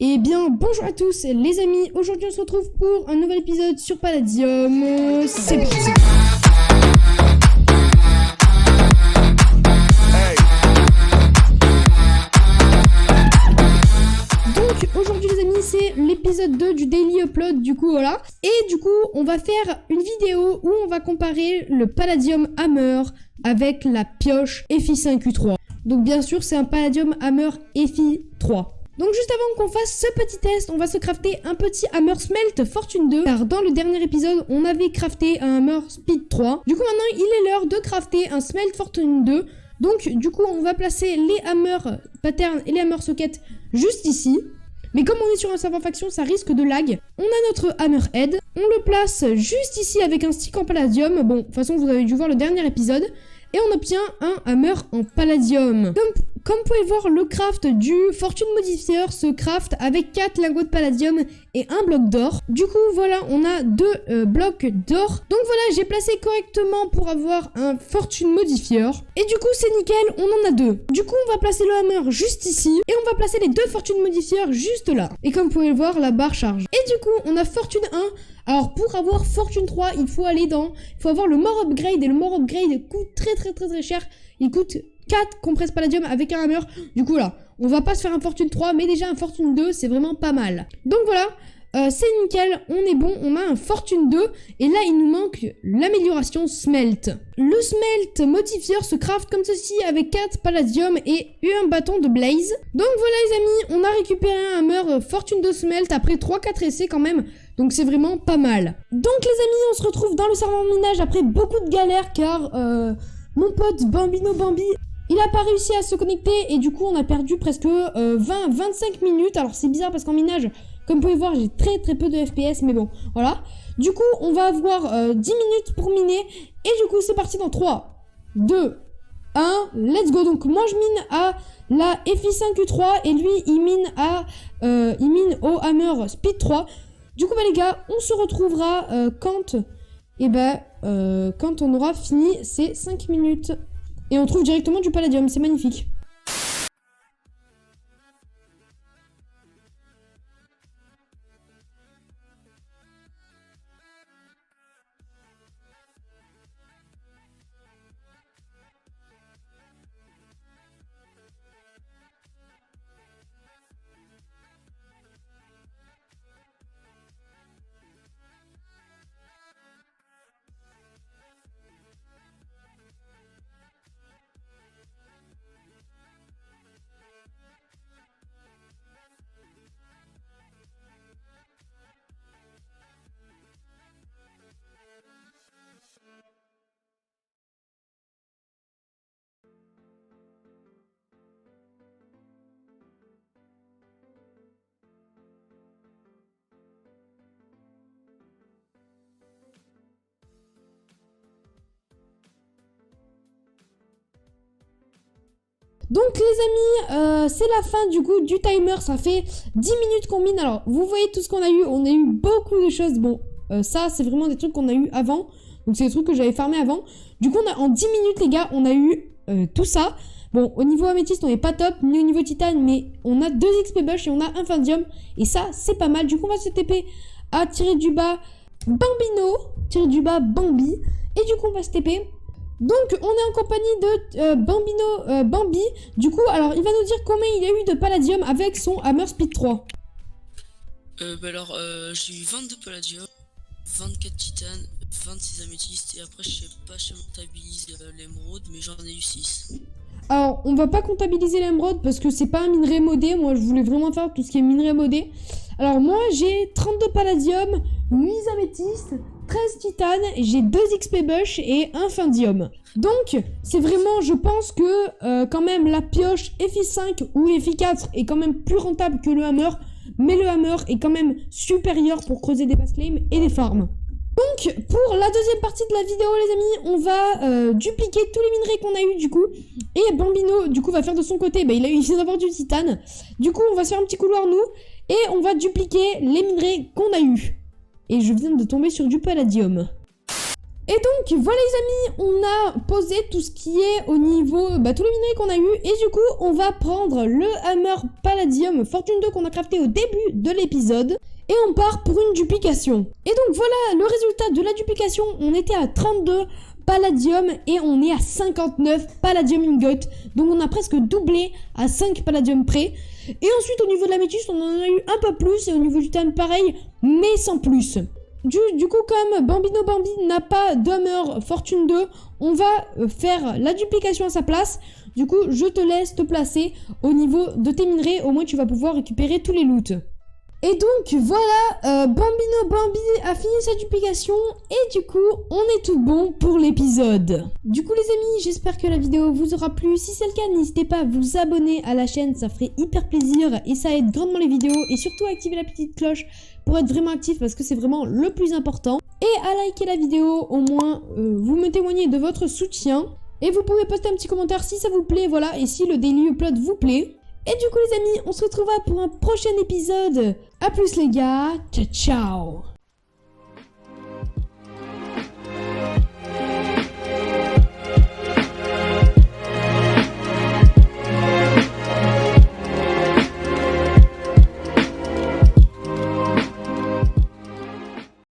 Eh bien, bonjour à tous les amis, aujourd'hui on se retrouve pour un nouvel épisode sur Palladium, c'est parti. Donc aujourd'hui les amis, c'est l'épisode 2 du Daily Upload, du coup voilà. Et du coup, on va faire une vidéo où on va comparer le Palladium Hammer avec la pioche FI5U3. Donc bien sûr, c'est un Palladium Hammer FI3. Donc juste avant qu'on fasse ce petit test, on va se crafter un petit Hammer Smelt Fortune 2. Car dans le dernier épisode, on avait crafté un Hammer Speed 3. Du coup maintenant, il est l'heure de crafter un Smelt Fortune 2. Donc du coup, on va placer les Hammer Pattern et les Hammer Socket juste ici. Mais comme on est sur un serveur faction, ça risque de lag. On a notre Hammer Head. On le place juste ici avec un stick en Palladium. Bon, de toute façon, vous avez dû voir le dernier épisode. Et on obtient un Hammer en Palladium. Comme vous pouvez voir, le craft du Fortune Modifier se craft avec 4 lingots de Palladium et un bloc d'or. Du coup, voilà, on a 2 blocs d'or. Donc voilà, j'ai placé correctement pour avoir un Fortune Modifier. Et du coup, c'est nickel, on en a 2. Du coup, on va placer le Hammer juste ici. Et on va placer les 2 Fortune Modifier juste là. Et comme vous pouvez le voir, la barre charge. Et du coup, on a Fortune 1. Alors pour avoir Fortune 3, il faut avoir le More Upgrade, et le More Upgrade coûte très cher. Il coûte 4 compresses Palladium avec un Hammer. Du coup là, on va pas se faire un Fortune 3, mais déjà un Fortune 2, c'est vraiment pas mal. Donc voilà, c'est nickel, on est bon, on a un Fortune 2, et là il nous manque l'amélioration Smelt. Le Smelt Modifier se craft comme ceci avec 4 Palladium et un bâton de Blaze. Donc voilà les amis, on a récupéré un Hammer Fortune 2 Smelt après 3-4 essais quand même. Donc c'est vraiment pas mal. Donc les amis, on se retrouve dans le serveur de minage après beaucoup de galères car mon pote Bambino Bambi, il a pas réussi à se connecter et du coup on a perdu presque 20-25 minutes. Alors c'est bizarre parce qu'en minage, comme vous pouvez voir, j'ai très peu de FPS, mais bon, voilà. Du coup, on va avoir 10 minutes pour miner et du coup c'est parti dans 3, 2, 1, let's go. Donc moi je mine à la FI5U3 et lui il mine au Hammer Speed 3. Du coup, bah les gars, on se retrouvera quand on aura fini ces 5 minutes. Et on trouve directement du Palladium, c'est magnifique. Donc les amis, c'est la fin du coup du timer, ça fait 10 minutes qu'on mine. Alors vous voyez tout ce qu'on a eu, on a eu beaucoup de choses. Bon, ça c'est vraiment des trucs qu'on a eu avant, donc c'est des trucs que j'avais farmé avant. Du coup en 10 minutes les gars, on a eu tout ça. Bon, au niveau améthyste on est pas top, ni au niveau titane, mais on a 2 XP bush et on a un Fandium. Et ça c'est pas mal, du coup on va se TP à tirer du bas Bambino, tirer du bas Bambi. Et du coup on va se TP. Donc on est en compagnie de Bambino Bambi. Du coup alors il va nous dire combien il a eu de Palladium avec son Hammer Speed 3. J'ai eu 22 Palladium, 24 titane, 26 améthystes et après je sais pas si je comptabilise l'émeraude, mais j'en ai eu 6. Alors on va pas comptabiliser l'émeraude parce que c'est pas un minerai modé. Moi je voulais vraiment faire tout ce qui est minerai modé. Alors moi j'ai 32 Palladium, 8 améthystes, 13 titanes, j'ai 2 XP bush et un Fandium. Donc c'est vraiment, je pense que quand même la pioche FI5 ou FI4 est quand même plus rentable que le Hammer. Mais le Hammer est quand même supérieur pour creuser des base claims et des farms. Donc pour la deuxième partie de la vidéo les amis, on va dupliquer tous les minerais qu'on a eu du coup. Et Bambino du coup va faire de son côté, il vient d'avoir du titane. Du coup on va se faire un petit couloir nous. Et on va dupliquer les minerais qu'on a eu. Et je viens de tomber sur du Palladium. Et donc voilà les amis, on a posé tout ce qui est au niveau, tous les minerais qu'on a eu. Et du coup on va prendre le Hammer Palladium Fortune 2 qu'on a crafté au début de l'épisode. Et on part pour une duplication. Et donc voilà le résultat de la duplication, on était à 32 Palladium et on est à 59 Palladium Ingot. Donc on a presque doublé à 5 Palladium près. Et ensuite au niveau de la métisse on en a eu un peu plus et au niveau du time pareil mais sans plus. Du coup comme Bambino Bambi n'a pas d'Hammer Fortune 2, on va faire la duplication à sa place. Du coup je te laisse te placer au niveau de tes minerais, au moins tu vas pouvoir récupérer tous les loots. Et donc voilà, Bambino Bambi a fini sa duplication et du coup on est tout bon pour l'épisode. Du coup les amis, j'espère que la vidéo vous aura plu. Si c'est le cas, n'hésitez pas à vous abonner à la chaîne, ça ferait hyper plaisir et ça aide grandement les vidéos. Et surtout à activer la petite cloche pour être vraiment actif parce que c'est vraiment le plus important. Et à liker la vidéo, au moins vous me témoignez de votre soutien. Et vous pouvez poster un petit commentaire si ça vous plaît, voilà, et si le daily upload vous plaît. Et du coup les amis, on se retrouvera pour un prochain épisode. A plus les gars, ciao ciao.